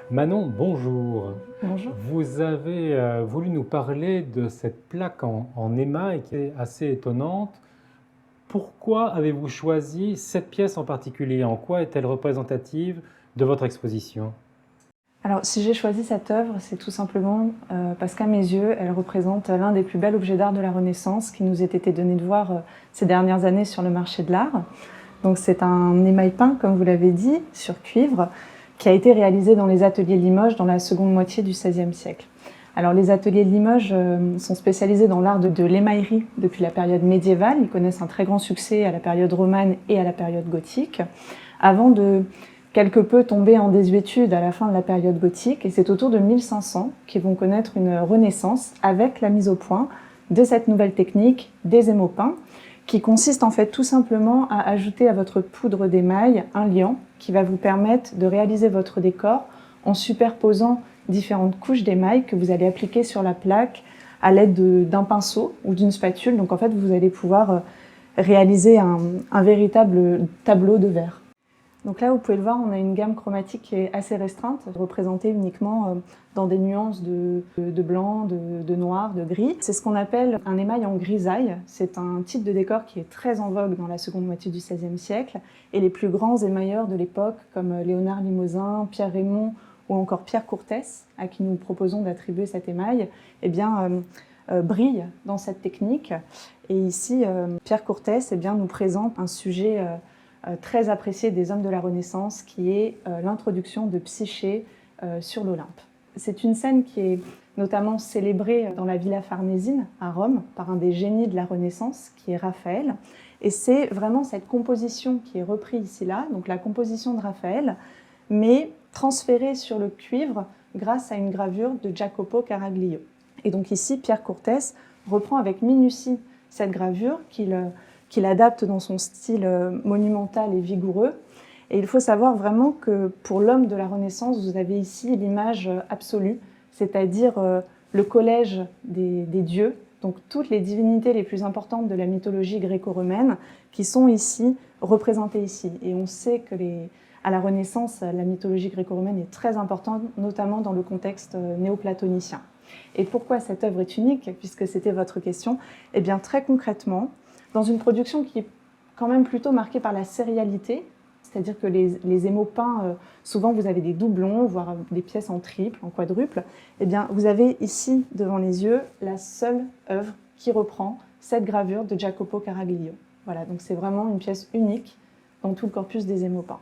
Manon, bonjour. Bonjour. Vous avez voulu nous parler de cette plaque en émail qui est assez étonnante. Pourquoi avez-vous choisi cette pièce en particulier? En quoi est-elle représentative de votre exposition? Alors, si j'ai choisi cette œuvre, c'est tout simplement parce qu'à mes yeux, elle représente l'un des plus bels objets d'art de la Renaissance qui nous ait été donné de voir ces dernières années sur le marché de l'art. Donc, c'est un émail peint, comme vous l'avez dit, sur cuivre, qui a été réalisé dans les ateliers Limoges dans la seconde moitié du XVIe siècle. Alors, les ateliers de Limoges sont spécialisés dans l'art de l'émaillerie depuis la période médiévale. Ils connaissent un très grand succès à la période romane et à la période gothique, avant de quelque peu tomber en désuétude à la fin de la période gothique. Et c'est autour de 1500 qu'ils vont connaître une renaissance avec la mise au point de cette nouvelle technique des émaux peints, qui consiste en fait tout simplement à ajouter à votre poudre d'émail un liant qui va vous permettre de réaliser votre décor en superposant différentes couches d'émail que vous allez appliquer sur la plaque à l'aide d'un pinceau ou d'une spatule. Donc en fait, vous allez pouvoir réaliser un véritable tableau de verre. Donc là, vous pouvez le voir, on a une gamme chromatique qui est assez restreinte, représentée uniquement dans des nuances de blanc, de noir, de gris. C'est ce qu'on appelle un émail en grisaille. C'est un type de décor qui est très en vogue dans la seconde moitié du XVIe siècle. Et les plus grands émailleurs de l'époque, comme Léonard Limosin, Pierre Raymond ou encore Pierre Courtès, à qui nous proposons d'attribuer cet émail, eh bien, brillent dans cette technique. Et ici, Pierre Courtès nous présente un sujet très apprécié des hommes de la Renaissance, qui est l'introduction de Psyché sur l'Olympe. C'est une scène qui est notamment célébrée dans la Villa Farnesine à Rome par un des génies de la Renaissance, qui est Raphaël. Et c'est vraiment cette composition qui est reprise ici-là, donc la composition de Raphaël, mais transférée sur le cuivre grâce à une gravure de Jacopo Caraglio. Et donc ici, Pierre Courtès reprend avec minutie cette gravure qu'il adapte dans son style monumental et vigoureux. Et il faut savoir vraiment que pour l'homme de la Renaissance, vous avez ici l'image absolue, c'est-à-dire le collège des dieux, donc toutes les divinités les plus importantes de la mythologie gréco-romaine qui sont ici, représentées ici. Et on sait que à la Renaissance, la mythologie gréco-romaine est très importante, notamment dans le contexte néoplatonicien. Et pourquoi cette œuvre est unique, puisque c'était votre question? Eh bien, très concrètement, dans une production qui est quand même plutôt marquée par la sérialité, c'est-à-dire que les émaux peints, souvent vous avez des doublons, voire des pièces en triple, en quadruple, eh bien, vous avez ici, devant les yeux, la seule œuvre qui reprend cette gravure de Jacopo Caraglio. Voilà, donc c'est vraiment une pièce unique dans tout le corpus des émaux peints.